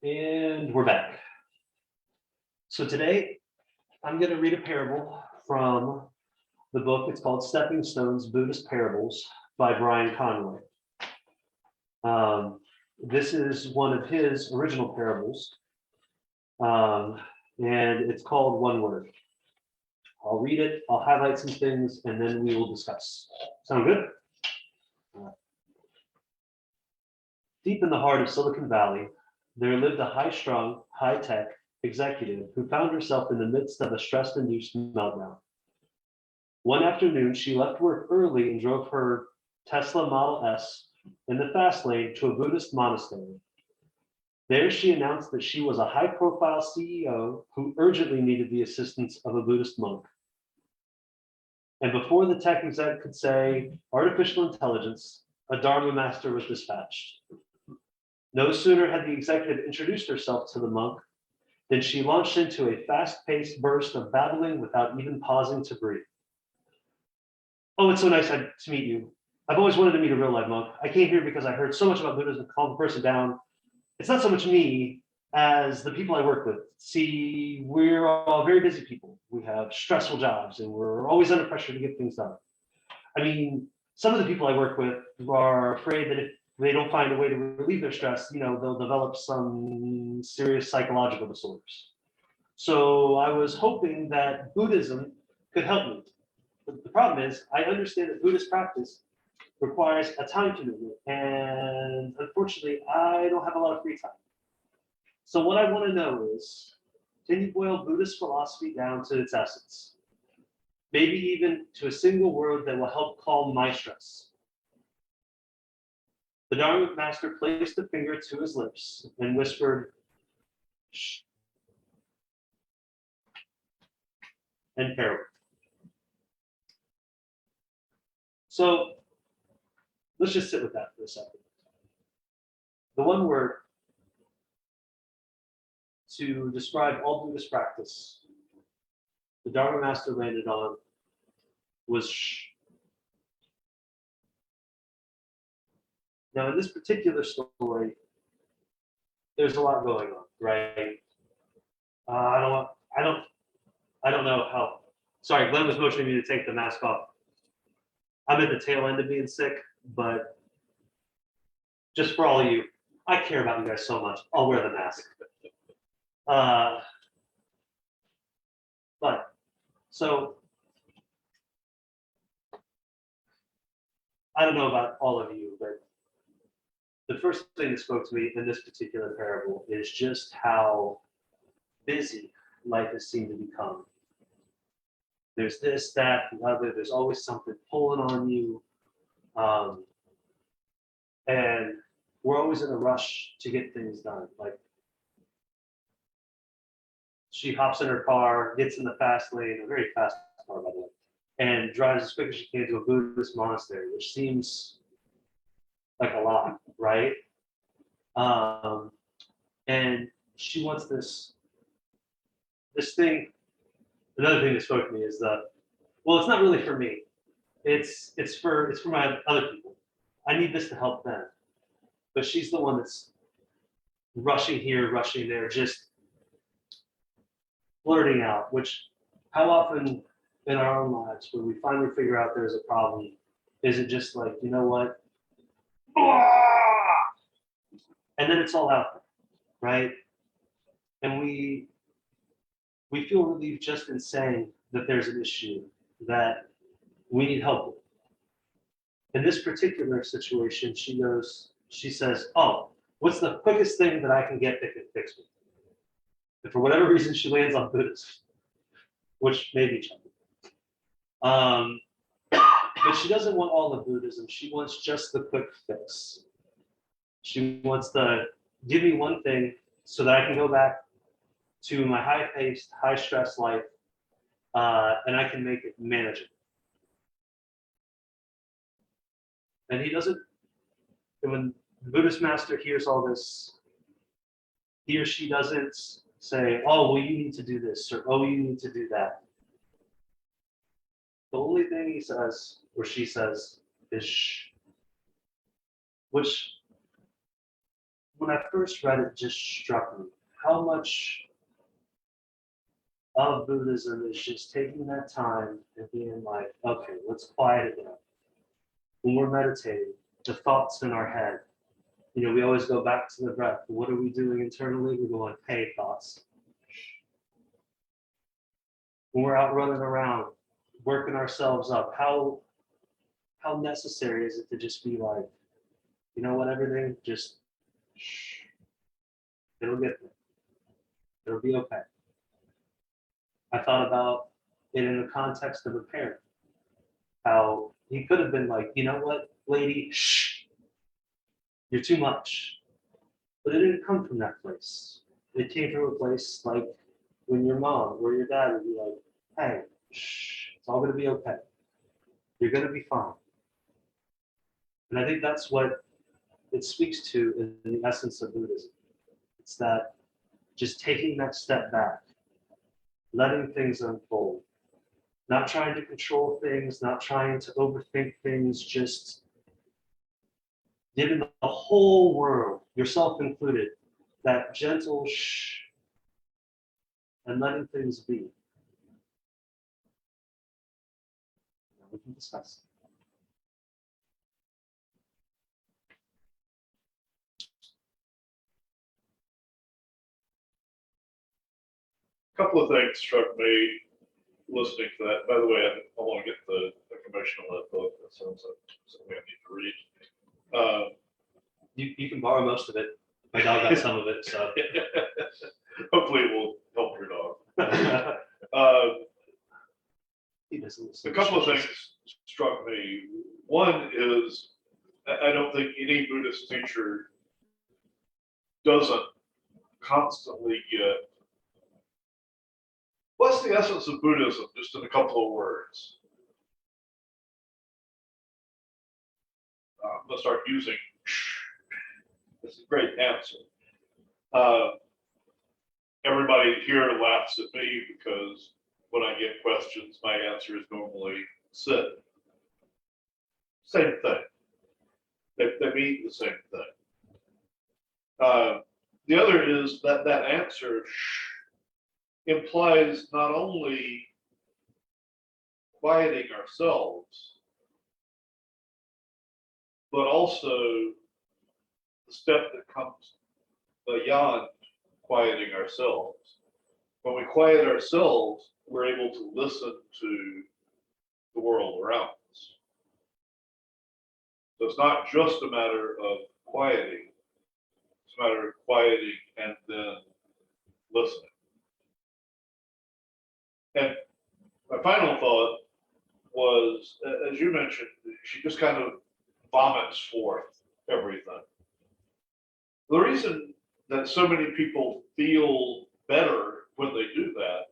And we're back. So today I'm going to read a parable from the book. It's called Stepping Stones, Buddhist Parables by Brian Conroy. This is one of his original parables, and it's called One Word. I'll read it, I'll highlight some things, and then we will discuss. Sound good? Deep in the heart of Silicon Valley, there lived a high-strung, high-tech executive who found herself in the midst of a stress-induced meltdown. One afternoon, she left work early and drove her Tesla Model S in the fast lane to a Buddhist monastery. There, she announced that she was a high-profile CEO who urgently needed the assistance of a Buddhist monk. And before the tech exec could say artificial intelligence, a Dharma master was dispatched. No sooner had the executive introduced herself to the monk than she launched into a fast-paced burst of babbling without even pausing to breathe. Oh, it's so nice to meet you. I've always wanted to meet a real-life monk. I came here because I heard so much about Buddhism, calm the person down. It's not so much me as the people I work with. See, we're all very busy people. We have stressful jobs and we're always under pressure to get things done. I mean, some of the people I work with are afraid that if they don't find a way to relieve their stress, they'll develop some serious psychological disorders. So I was hoping that Buddhism could help me. But the problem is, I understand that Buddhist practice requires a time commitment, and unfortunately, I don't have a lot of free time. So what I want to know is, can you boil Buddhist philosophy down to its essence? Maybe even to a single word that will help calm my stress. The Dharma master placed a finger to his lips and whispered, "Shh," and parable. So let's just sit with that for a second. The one word to describe all Buddhist practice the Dharma master landed on was shh. Now, in this particular story, there's a lot going on, right? I don't know how. Sorry, Glenn was motioning me to take the mask off. I'm at the tail end of being sick, but just for all of you, I care about you guys so much. I'll wear the mask. So I don't know about all of you, but the first thing that spoke to me in this particular parable is just how busy life has seemed to become. There's this, that, the other. There's always something pulling on you. And we're always in a rush to get things done. Like, she hops in her car, gets in the fast lane, a very fast car, by the way, and drives as quick as she can to a Buddhist monastery, which seems like a lot, right? And she wants this thing. Another thing that spoke to me is it's not really for me. It's for my other people. I need this to help them. But she's the one that's rushing here, rushing there, just blurting out, which how often in our own lives when we finally figure out there's a problem, is it just like, you know what? And then it's all out there, right? And we feel relieved just in saying that there's an issue that we need help with. In this particular situation, she says, oh, what's the quickest thing that I can get that can fix me? And for whatever reason, she lands on Buddhism, which made me chuckle. But she doesn't want all of Buddhism. She wants just the quick fix. She wants to give me one thing so that I can go back to my high-paced, high-stress life, and I can make it manageable. And when the Buddhist master hears all this, he or she doesn't say, oh, well, you need to do this, or oh, you need to do that. The only thing he says, or she says, is shh. Which when I first read it, just struck me how much of Buddhism is just taking that time and being like, okay, let's quiet it down. When we're meditating, the thoughts in our head, we always go back to the breath. What are we doing internally? We're going, hey, thoughts. When we're out running around, working ourselves up, how necessary is it to just be like, you know what, everything, just shh, it'll get there. It'll be okay. I thought about it in the context of a parent, how he could have been like, you know what, lady, shh, you're too much. But it didn't come from that place. It came from a place like when your mom or your dad would be like, hey, shh, it's all going to be okay. You're going to be fine. And I think that's what it speaks to in the essence of Buddhism. It's that just taking that step back, letting things unfold, not trying to control things, not trying to overthink things, just giving the whole world, yourself included, that gentle shh, and letting things be. Now we can discuss. A couple of things struck me listening to that. By the way, I want to get the information on that book. That sounds like something I need to read. You can borrow most of it. My dog got some of it, so. Hopefully it will help your dog. He doesn't listen. A couple of things struck me. One is, I don't think any Buddhist teacher doesn't constantly get, what's the essence of Buddhism, just in a couple of words. I'm going to start using, it's a great answer. Everybody here laughs at me because when I get questions, my answer is normally sit. Same thing. They mean the same thing. The other is that answer implies not only quieting ourselves, but also the step that comes beyond quieting ourselves. When we quiet ourselves, we're able to listen to the world around us. So it's not just a matter of quieting, it's a matter of quieting and then listening. And my final thought was, as you mentioned, she just kind of vomits forth everything. The reason that so many people feel better when they do that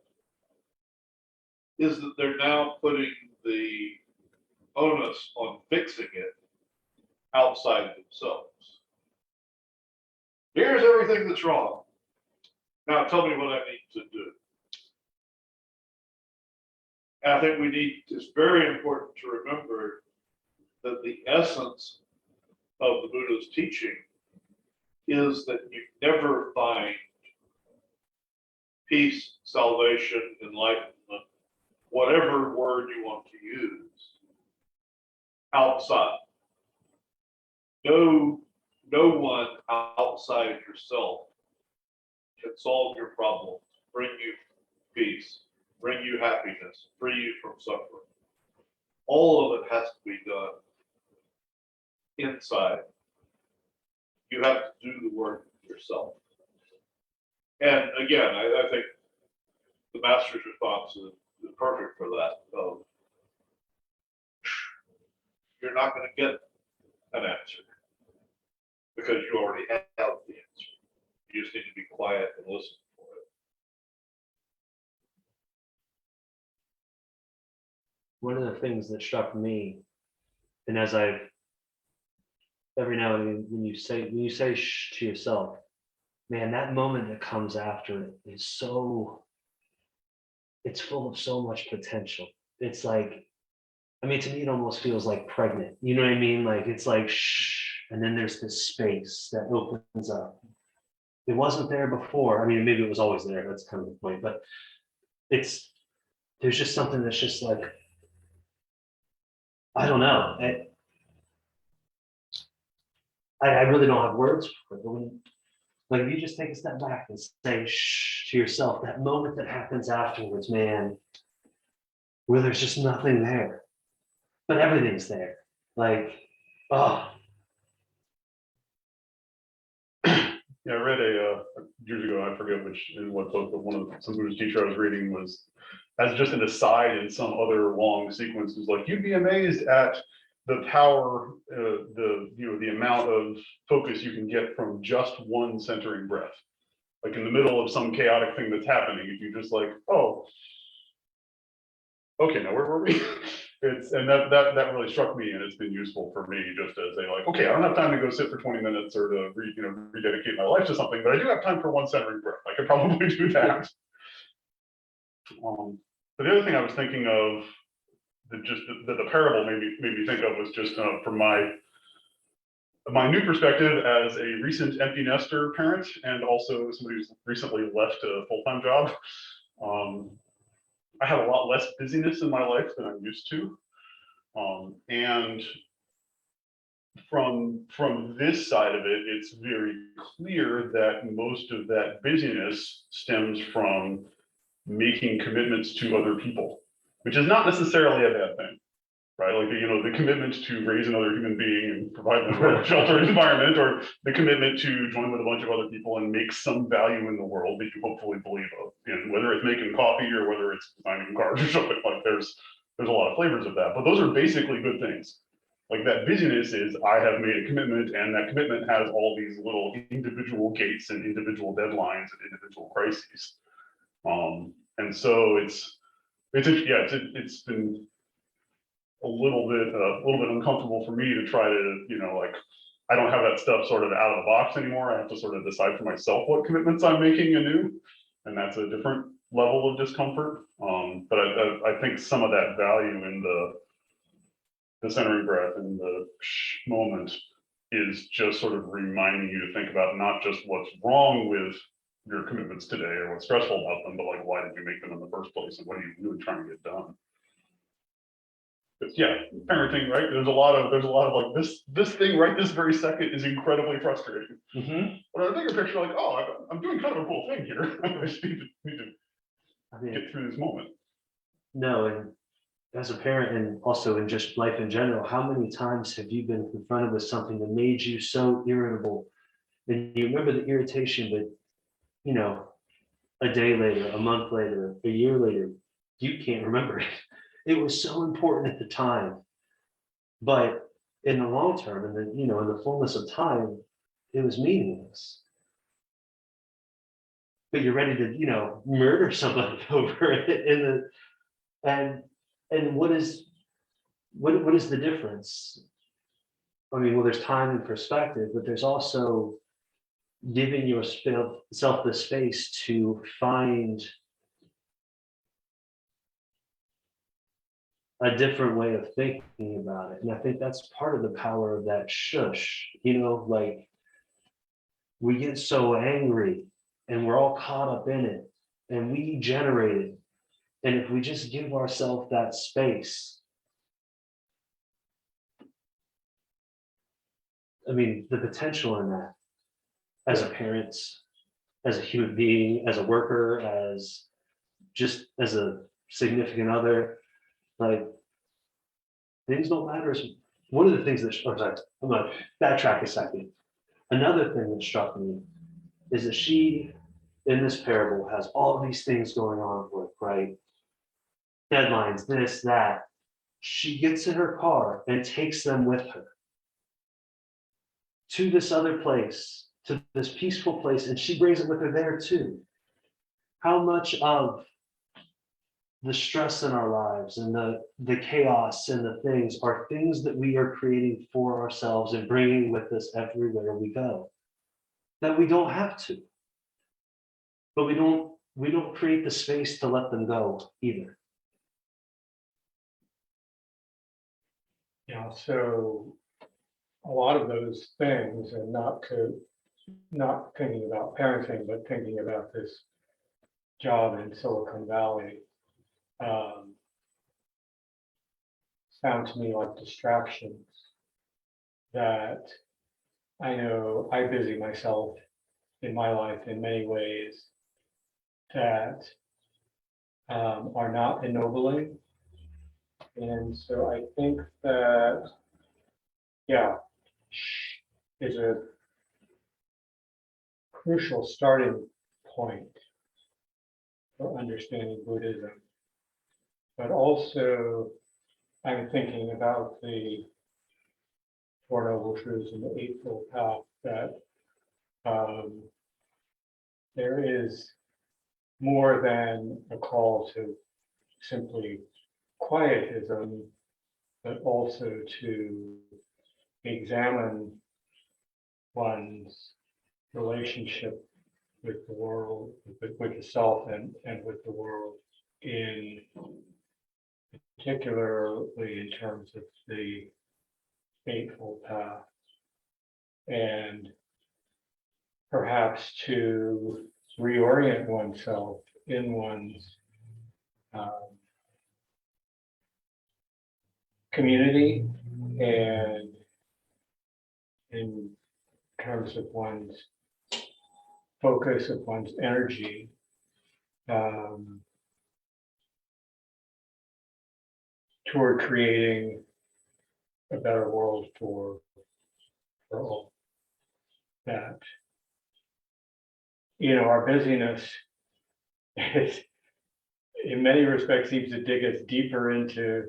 is that they're now putting the onus on fixing it outside themselves. Here's everything that's wrong. Now tell me what I need to do. And I think it's very important to remember that the essence of the Buddha's teaching is that you never find peace, salvation, enlightenment, whatever word you want to use, outside. No one outside yourself can solve your problems, bring you peace, bring you happiness, free you from suffering. All of it has to be done inside. You have to do the work yourself. And again, I think the master's response is perfect for that. You're not going to get an answer because you already have the answer. You just need to be quiet and listen for it. One of the things that struck me, and as every now and then when you say shh to yourself, man, that moment that comes after it is it's full of so much potential. It's like, to me, it almost feels like pregnant. You know what I mean? Like, it's like, shh, and then there's this space that opens up. It wasn't there before. I mean, maybe it was always there. That's kind of the point. But there's just something that's just like, I don't know. I really don't have words for it. But when, like, if you just take a step back and say shh to yourself, that moment that happens afterwards, man, where there's just nothing there, but everything's there. Like, oh, Yeah, I read years ago, I forget in what book, but some Buddhist teacher I was reading was, as just an aside in some other long sequence, was like, you'd be amazed at the power, the amount of focus you can get from just one centering breath. Like in the middle of some chaotic thing that's happening, if you just like, oh, okay, now where were we? That really struck me, and it's been useful for me just as a like, okay, I don't have time to go sit for 20 minutes or to rededicate my life to something, but I do have time for one centering breath. I could probably do that. But the other thing I was thinking of that the parable made me think of was just from my new perspective as a recent empty nester parent and also somebody who's recently left a full-time job. I have a lot less busyness in my life than I'm used to. And from this side of it, it's very clear that most of that busyness stems from making commitments to other people, which is not necessarily a bad thing, right? Like, the commitment to raise another human being and provide them with a sheltered environment, or the commitment to join with a bunch of other people and make some value in the world that you hopefully believe in, whether it's making coffee or whether it's designing cars or something. Like there's a lot of flavors of that, but those are basically good things. Like that busyness is, I have made a commitment, and that commitment has all these little individual gates and individual deadlines and individual crises. And so it's been a little bit uncomfortable for me to try to, like, I don't have that stuff sort of out of the box anymore. I have to sort of decide for myself what commitments I'm making anew, and that's a different level of discomfort. But I think some of that value in the centering breath and the moment is just sort of reminding you to think about not just what's wrong with your commitments today or what's stressful about them, but like, why did you make them in the first place, and what are you really trying to get done? But yeah, parenting, right? There's a lot of like this thing right this very second is incredibly frustrating. mm-hmm. But on a bigger picture, like, oh, I'm doing kind of a cool thing here. I just need to get through this moment. No, and as a parent, and also in just life in general, how many times have you been confronted with something that made you so irritable, and you remember the irritation, but a day later, a month later, a year later, you can't remember it. It was so important at the time, but in the long term, and then in the fullness of time, it was meaningless. But you're ready to murder somebody over it. And what is the difference? I mean, well, there's time and perspective, but there's also giving yourself the space to find a different way of thinking about it. And I think that's part of the power of that shush, like, we get so angry and we're all caught up in it and we generate it. And if we just give ourselves that space, I mean, the potential in that, as a parent, as a human being, as a worker, as a significant other, like, things don't matter. One of the things that, I'm gonna backtrack a second. Another thing that struck me is that she, in this parable, has all these things going on with, right? Deadlines, this, that. She gets in her car and takes them with her to this other place, to this peaceful place, and she brings it with her there too. How much of the stress in our lives and the chaos and the things are things that we are creating for ourselves and bringing with us everywhere we go, that we don't have to, but we don't create the space to let them go either. Yeah, so a lot of those things, and not thinking about parenting, but thinking about this job in Silicon Valley, sound to me like distractions that I know I busy myself in my life in many ways that are not ennobling. And so I think that, yeah, is a crucial starting point for understanding Buddhism. But also, I'm thinking about the Four Noble Truths and the Eightfold Path, that there is more than a call to simply quietism, but also to examine one's relationship with the world, with the self and with the world, in particularly in terms of the Eightfold Path, and perhaps to reorient oneself in one's community, and in terms of one's focus, of one's energy, toward creating a better world for all. That, our busyness is, in many respects, seems to dig us deeper into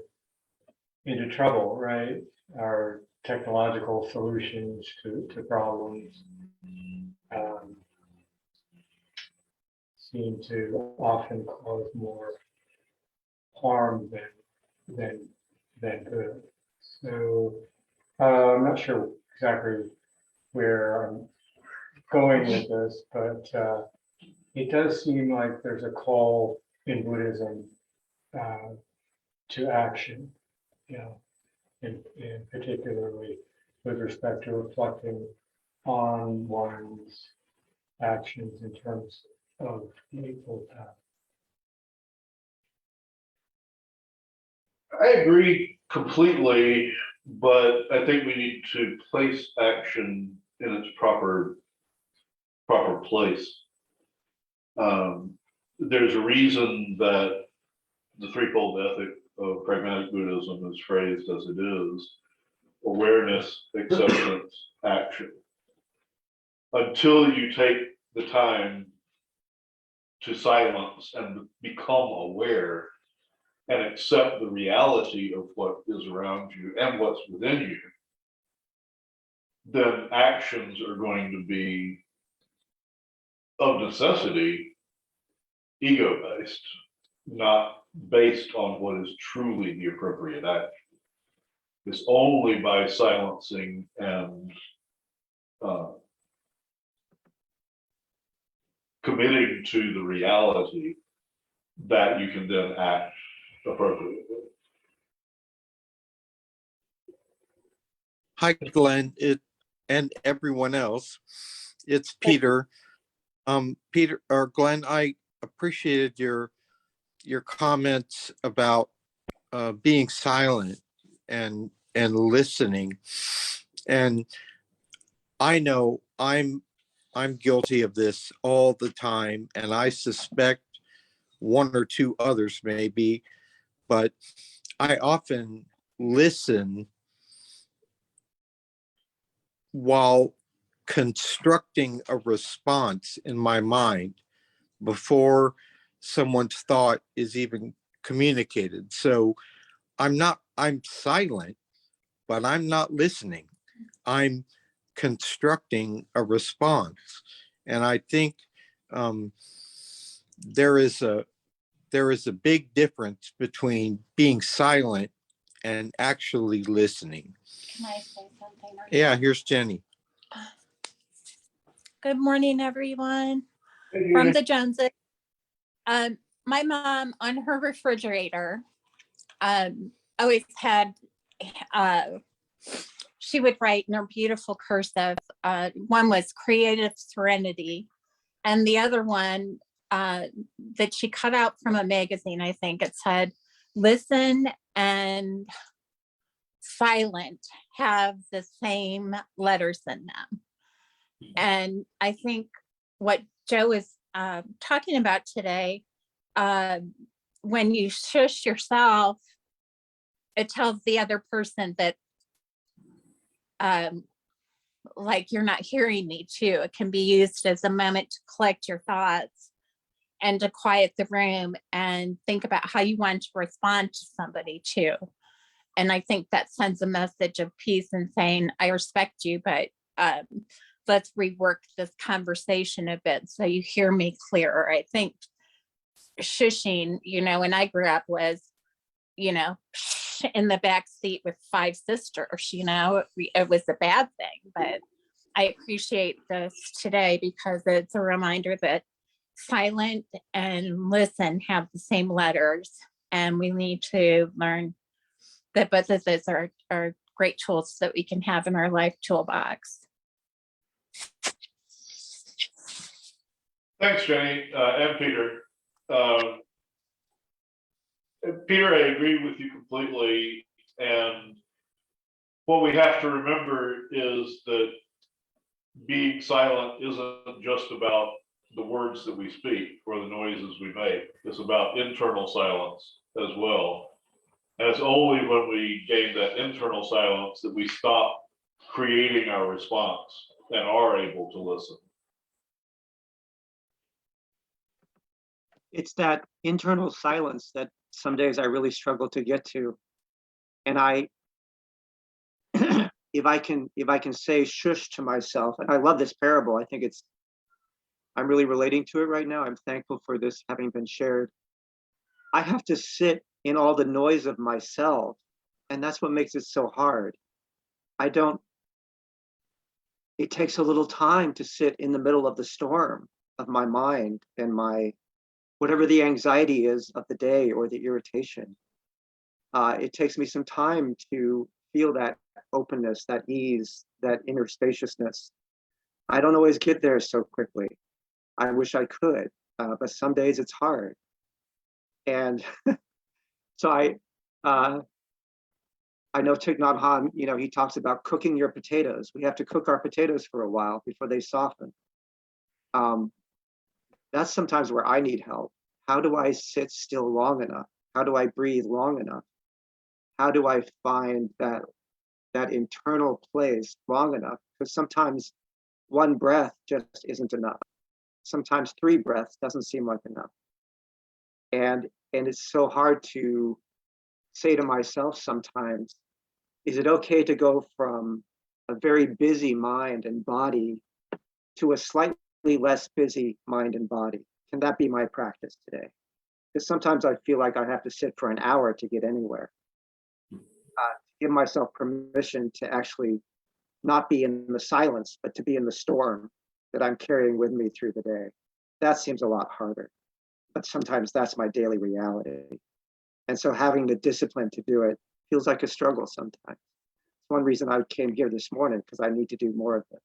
trouble, right? Our technological solutions to problems seem to often cause more harm than good. So I'm not sure exactly where I'm going with this, but it does seem like there's a call in Buddhism to action, in particularly with respect to reflecting on one's actions in terms of the Eightfold Path. I agree completely, but I think we need to place action in its proper place. There's a reason that the threefold ethic of pragmatic Buddhism is phrased as it is: awareness, acceptance, action. Until you take the time to silence and become aware and accept the reality of what is around you and what's within you, then actions are going to be, of necessity, ego-based, not based on what is truly the appropriate action. It's only by silencing and committing to the reality that you can then act appropriately. Hi, Glenn, and everyone else. It's Peter. Peter or Glenn, I appreciated your comments about being silent and listening. And I know I'm guilty of this all the time, and I suspect one or two others may be, but I often listen while constructing a response in my mind before someone's thought is even communicated. So I'm silent, but I'm not listening. I'm constructing a response. And I think there is a big difference between being silent and actually listening. Can I say something? Yeah, here's Jenny. Good morning, everyone. From the Joneses. My mom, on her refrigerator, always had, she would write in her beautiful cursive. One was creative serenity, and the other one that she cut out from a magazine, I think it said, listen and silent have the same letters in them. And I think what Joe is talking about today, when you shush yourself, it tells the other person that like you're not hearing me too. It can be used as a moment to collect your thoughts and to quiet the room and think about how you want to respond to somebody too. And I think that sends a message of peace and saying, I respect you, but let's rework this conversation a bit so you hear me clearer. I think shushing, when I grew up was, in the back seat with 5 sisters, it was a bad thing. But I appreciate this today because it's a reminder that silent and listen have the same letters, and we need to learn that both of those are great tools that we can have in our life toolbox. Thanks, Jenny, and Peter. Peter, I agree with you completely. And what we have to remember is that being silent isn't just about the words that we speak or the noises we make. It's about internal silence as well. And it's only when we gain that internal silence that we stop creating our response and are able to listen. It's that internal silence that some days I really struggle to get to. And I, if I can say shush to myself, and I love this parable, I think I'm really relating to it right now. I'm thankful for this having been shared. I have to sit in all the noise of myself, and that's what makes it so hard. It takes a little time to sit in the middle of the storm of my mind and whatever the anxiety is of the day or the irritation. It takes me some time to feel that openness, that ease, that inner spaciousness. I don't always get there so quickly. I wish I could, but some days it's hard. And so I know Thich Nhat Hanh, he talks about cooking your potatoes. We have to cook our potatoes for a while before they soften. That's sometimes where I need help. How do I sit still long enough? How do I breathe long enough? How do I find that internal place long enough? Because sometimes one breath just isn't enough. Sometimes 3 breaths doesn't seem like enough. And it's so hard to say to myself sometimes, is it okay to go from a very busy mind and body to a slightly less busy mind and body? Can that be my practice today? Because sometimes I feel like I have to sit for an hour to get anywhere. Give myself permission to actually not be in the silence, but to be in the storm that I'm carrying with me through the day. That seems a lot harder, but sometimes that's my daily reality. And so having the discipline to do it feels like a struggle sometimes. It's one reason I came here this morning, because I need to do more of this.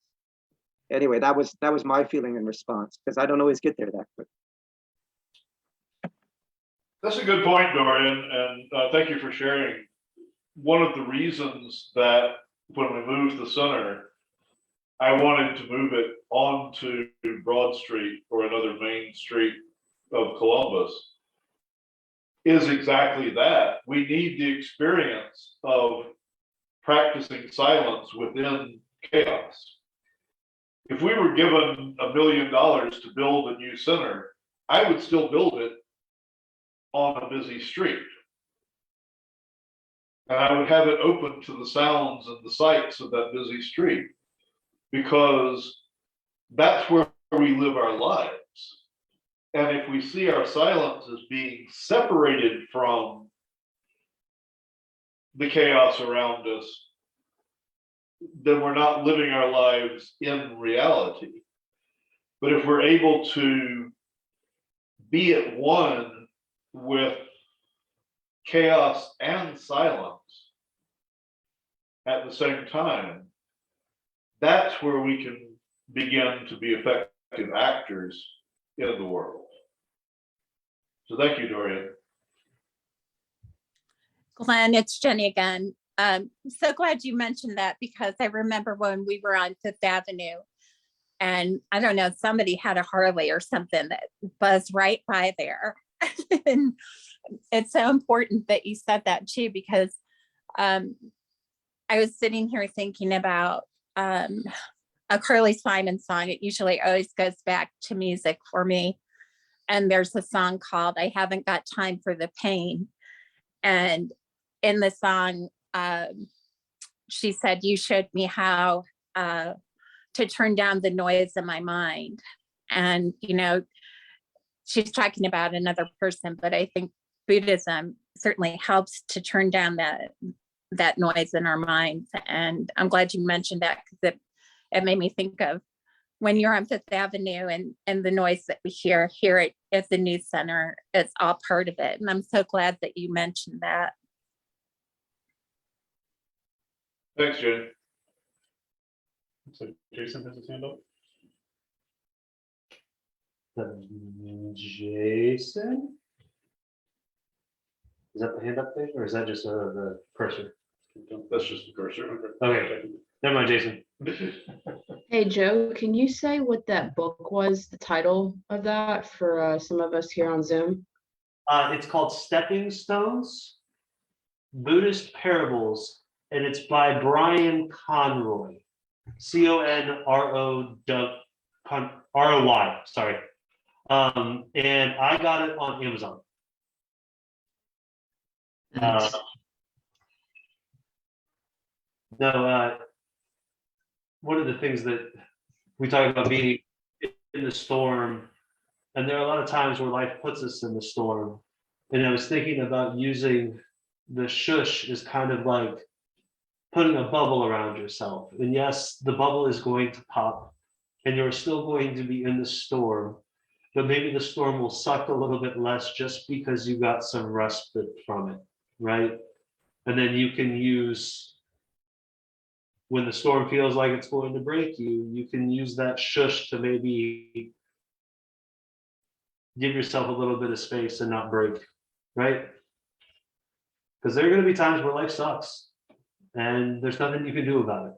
Anyway, that was my feeling in response, because I don't always get there that quick. That's a good point, Dorian, and thank you for sharing. One of the reasons that when we moved the center, I wanted to move it onto Broad Street or another main street of Columbus is exactly that. We need the experience of practicing silence within chaos. If we were given $1 million to build a new center, I would still build it on a busy street. And I would have it open to the sounds and the sights of that busy street, because that's where we live our lives. And if we see our silence as being separated from the chaos around us, then we're not living our lives in reality. But if we're able to be at one with chaos and silence, at the same time, that's where we can begin to be effective actors in the world. So thank you, Dorian. Glenn, it's Jenny again. So glad you mentioned that, because I remember when we were on Fifth Avenue, and I don't know, somebody had a Harley or something that buzzed right by there. And it's so important that you said that too, because I was sitting here thinking about a Carly Simon song. It usually always goes back to music for me. And there's a song called I Haven't Got Time for the Pain. And in the song, she said, you showed me how to turn down the noise in my mind. And, you know, she's talking about another person, but I think Buddhism certainly helps to turn down that noise in our minds. And I'm glad you mentioned that, because it made me think of when you're on Fifth Avenue and the noise that we hear here at the news center, it's all part of it. And I'm so glad that you mentioned that. Thanks, Jenny. So Jason has his hand up. Jason? Is that the hand up thing, or is that just the cursor? That's just the cursor. Okay, never mind, Jason. Hey, Joe, can you say what that book was, the title of that, for some of us here on Zoom? It's called Stepping Stones, Buddhist Parables, and it's by Brian Conroy. Conroy, sorry. And I got it on Amazon. One of the things that we talk about being in the storm, and there are a lot of times where life puts us in the storm. And I was thinking about using the shush as kind of like putting a bubble around yourself. And yes, the bubble is going to pop, and you're still going to be in the storm, but maybe the storm will suck a little bit less just because you got some respite from it, right? And then you can use, when the storm feels like it's going to break you, you can use that shush to maybe give yourself a little bit of space and not break, right? Because there are going to be times where life sucks and there's nothing you can do about it.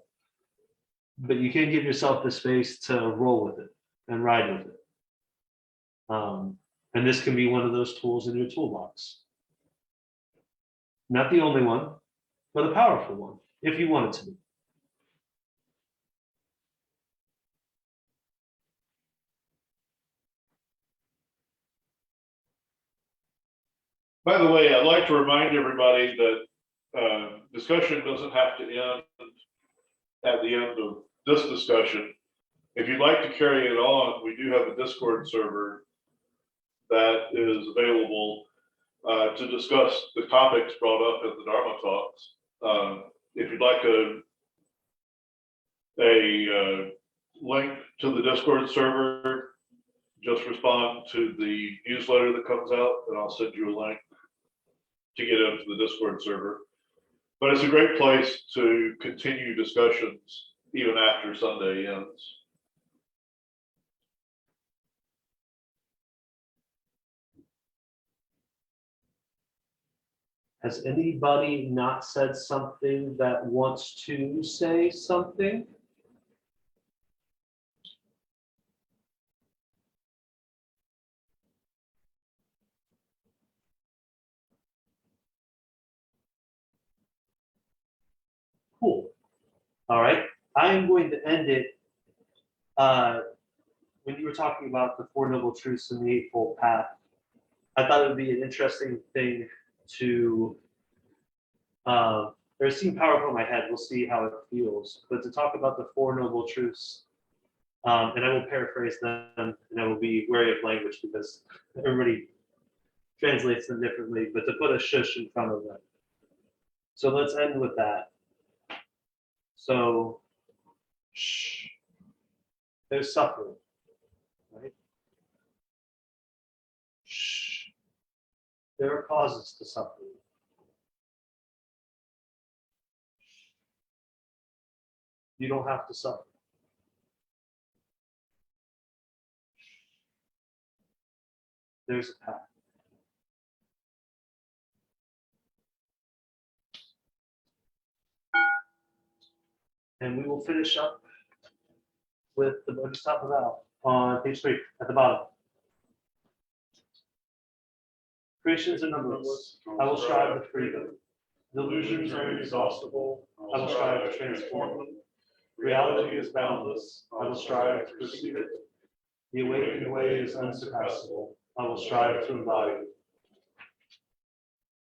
But you can give yourself the space to roll with it and ride with it. And this can be one of those tools in your toolbox. Not the only one, but a powerful one, if you want it to be. By the way, I'd like to remind everybody that discussion doesn't have to end at the end of this discussion. If you'd like to carry it on, we do have a Discord server that is available to discuss the topics brought up at the Dharma Talks. If you'd like a link to the Discord server, just respond to the newsletter that comes out and I'll send you a link to get into the Discord server. But it's a great place to continue discussions even after Sunday ends. Has anybody not said something that wants to say something? Cool. All right. I am going to end it. When you were talking about the Four Noble Truths and the Eightfold Path, I thought it would be an interesting thing to, it seemed powerful in my head. We'll see how it feels. But to talk about the Four Noble Truths, and I will paraphrase them, and I will be wary of language because everybody translates them differently, but to put a shush in front of them. So let's end with that. So, shh, there's suffering, right? Shh, there are causes to suffering. You don't have to suffer. There's a path. And we will finish up with the Buddhist Parables on page 3 at the bottom. Creations are numberless. I will strive to free them. Delusions are inexhaustible. I will strive to transform them. Reality is boundless. I will strive to perceive it. The awakened way is unsurpassable. I will strive to embody it.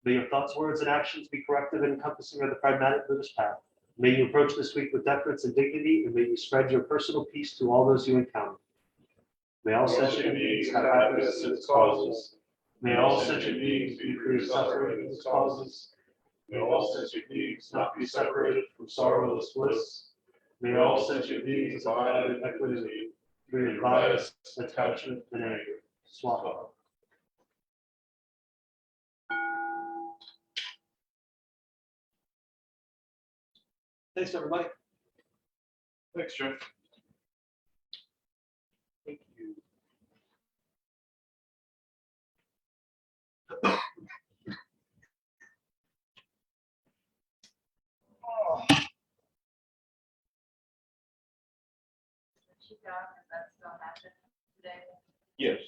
May your thoughts, words, and actions be corrective and encompassing of the pragmatic Buddhist path. May you approach this week with deference and dignity, and may you spread your personal peace to all those you encounter. May all sentient beings have happiness in its causes. May all sentient beings be free of suffering in its causes. May all sentient beings not be separated from sorrowless bliss. May all sentient beings abide in equanimity, free of bias, attachment, and anger. Swaha. Thanks, everybody. Thanks, Jeff. Thank you. Yes.